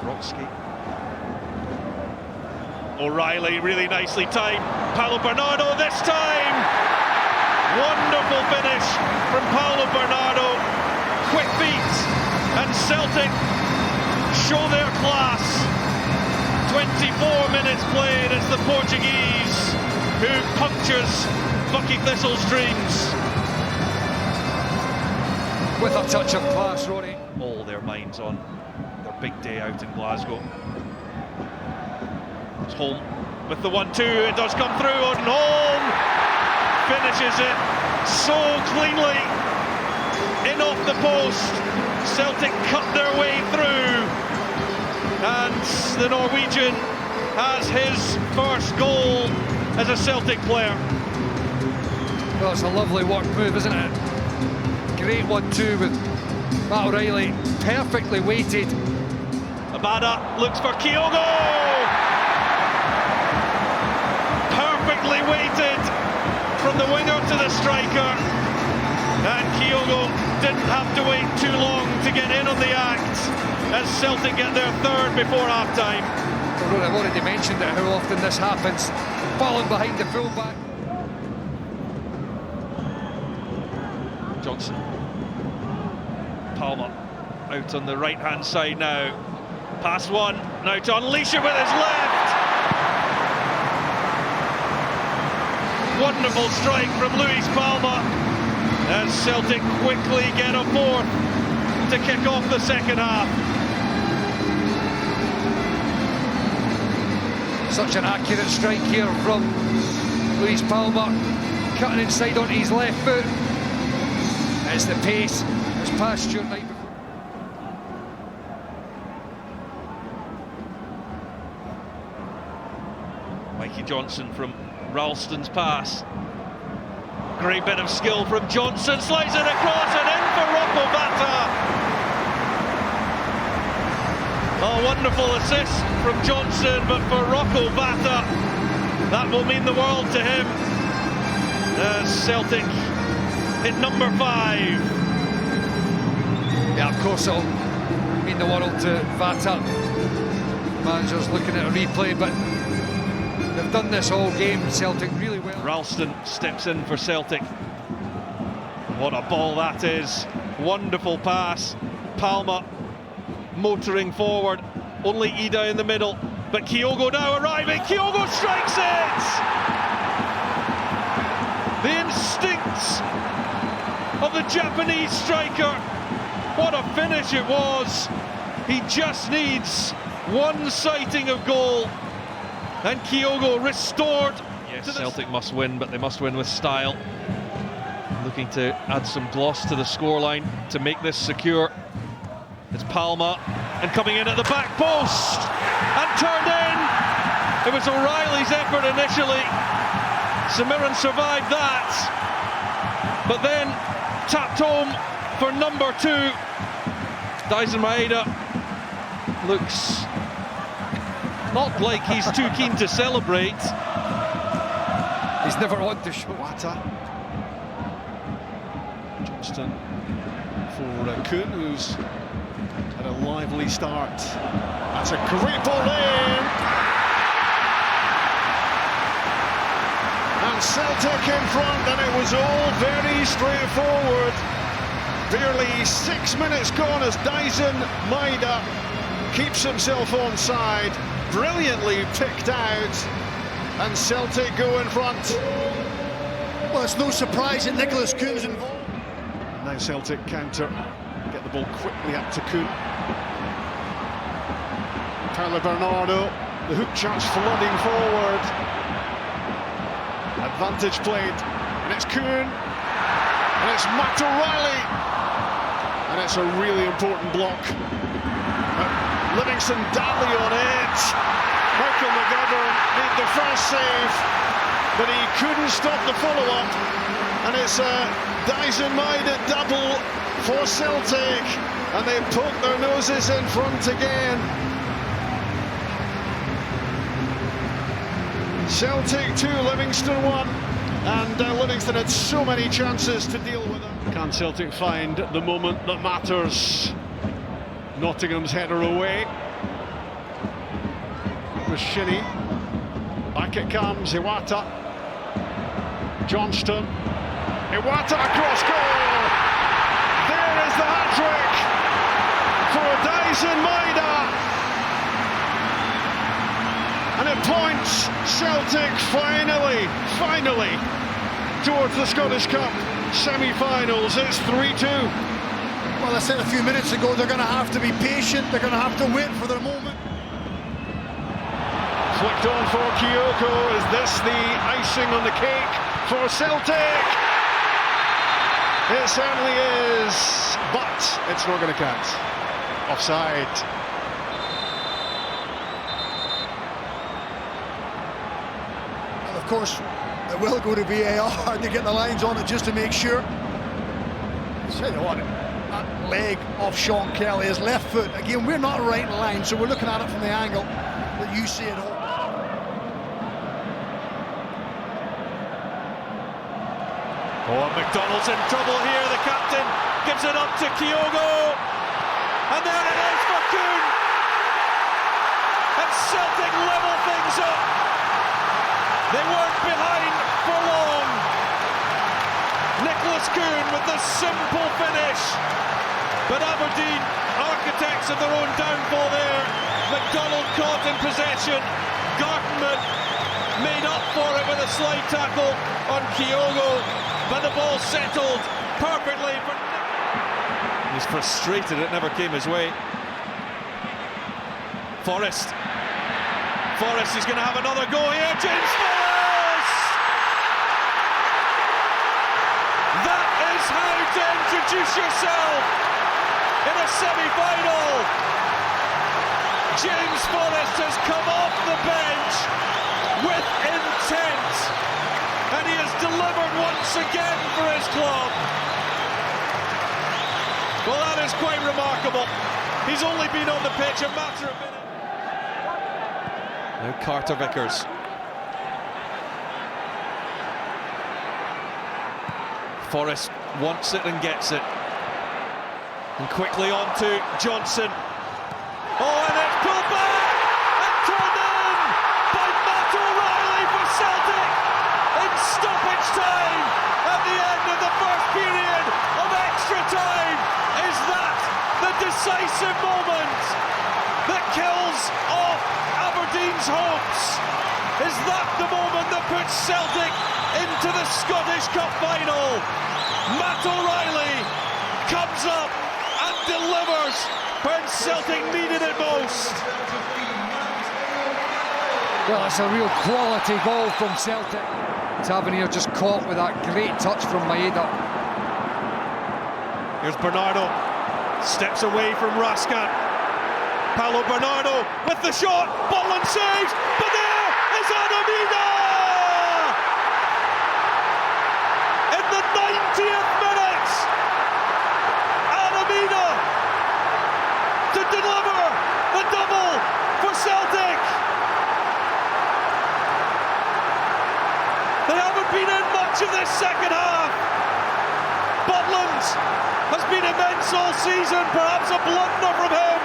Rotsky. O'Reilly really nicely timed. Paolo Bernardo this time! Wonderful finish from Paolo Bernardo. Quick feet, and Celtic show their class. 24 minutes played. It's the Portuguese who punctures Bucky Thistle's dreams. With a touch of class, Ronnie. All their minds on their big day out in Glasgow. It's Holm with the 1-2. It does come through on Holm. Finishes it so cleanly. In off the post. Celtic cut their way through. And the Norwegian has his first goal as a Celtic player. Well, it's a lovely work move, isn't it? Great 1-2 with Matt O'Reilly, perfectly weighted. Abada looks for Kyogo! Perfectly weighted from the winger to the striker. And Kyogo didn't have to wait too long to get in on the act as Celtic get their third before half-time. Well, I've already mentioned it, how often this happens. Falling behind the fullback. Johnson. Palmer out on the right-hand side now. Pass one, now to unleash it with his left. Wonderful strike from Luis Palmer as Celtic quickly get a fourth to kick off the second half. Such an accurate strike here from Luis Palmer, cutting inside onto his left foot. It's the pace. It's past your night before. Mikey Johnson from Ralston's pass. Great bit of skill from Johnson, slides it across and in for Rocco Bata. A wonderful assist from Johnson, but for Rocco Bata, that will mean the world to him. As Celtic hit number 5. Yeah, of course it'll mean the world to Bata. Manager's looking at a replay, but they've done this all game, Celtic, really well. Ralston steps in for Celtic. What a ball that is. Wonderful pass. Palmer motoring forward. Only Ida in the middle. But Kyogo now arriving. Kyogo strikes it! The instincts of the Japanese striker. What a finish it was. He just needs one sighting of goal. And Kyogo restored. Yes, Celtic must win, but they must win with style. Looking to add some gloss to the scoreline to make this secure. It's Palmer, and coming in at the back post, and turned in. It was O'Reilly's effort initially. St Mirren survived that, but then tapped home for number 2. Daisen Maeda looks not like he's too keen to celebrate. He's never on to show. Wata. Johnston for Kuhn, who's had a lively start. That's a great ball in. And Celtic in front, and it was all very straightforward. Barely 6 minutes gone as Daisen Maeda keeps himself onside. Brilliantly picked out, and Celtic go in front. Well, it's no surprise that Nicholas Kuhn's involved. Now Celtic counter, get the ball quickly up to Kuhn. Paolo Bernardo, the hook chance flooding forward. Advantage played, and it's Kuhn, and it's Matt O'Reilly, and it's a really important block. Livingston Daly on it. Michael McGovern made the first save, but he couldn't stop the follow-up. And it's a Daisen Maeda double for Celtic, and they poke their noses in front again. Celtic 2, Livingston 1, and Livingston had so many chances to deal with it. Can Celtic find the moment that matters? Nottingham's header away. was Shinnie. Back it comes, Iwata. Johnston. Iwata across goal. There is the hat-trick for Dyson Maeda. And it points Celtic finally towards the Scottish Cup semi-finals. It's 3-2. Well, I said a few minutes ago, they're going to have to be patient. They're going to have to wait for their moment. Flicked on for Kyogo. Is this the icing on the cake for Celtic? It certainly is, but it's not going to count. Offside. And of course, they will go to VAR to get the lines on it just to make sure. Say what, that leg of Sean Kelly, his left foot. Again, we're not right in line, so we're looking at it from the angle that you see it all. Oh, McDonald's in trouble here. The captain gives it up to Kyogo. And there it is for Kuhn. And Celtic level things up. They weren't behind for long. Nicholas Kuhn with the simple finish. But Aberdeen, architects of their own downfall there. McDonald caught in possession. Gartenman made up for it with a slide tackle on Kyogo. But the ball settled perfectly for Nick. He's frustrated it never came his way. Forrest is going to have another go here. James Forrest! That is how to introduce yourself in a semi-final. James Forrest has come off the bench with intent. And he has delivered once again for his club. Well, that is quite remarkable. He's only been on the pitch a matter of minutes. Now Carter Vickers. Forrest wants it and gets it. And quickly on to Johnson. Oh, and it's pulled back and turned in by Matt O'Reilly for Celtic. In stoppage time at the end of the first period of extra time. Is that the decisive moment that kills off Aberdeen's hopes? Is that the moment that puts Celtic into the Scottish Cup final? Matt O'Reilly comes up and delivers when Celtic needed it most. Well, it's a real quality goal from Celtic. Tavernier just caught with that great touch from Maeda. Here's Bernardo, steps away from Raskin. Paulo Bernardo with the shot, Butland saves, but there is Adamina! In the 90th minute, Adamina to deliver the double for Celtic. They haven't been in much of this second half. Butland has been immense all season, perhaps a blunder from him.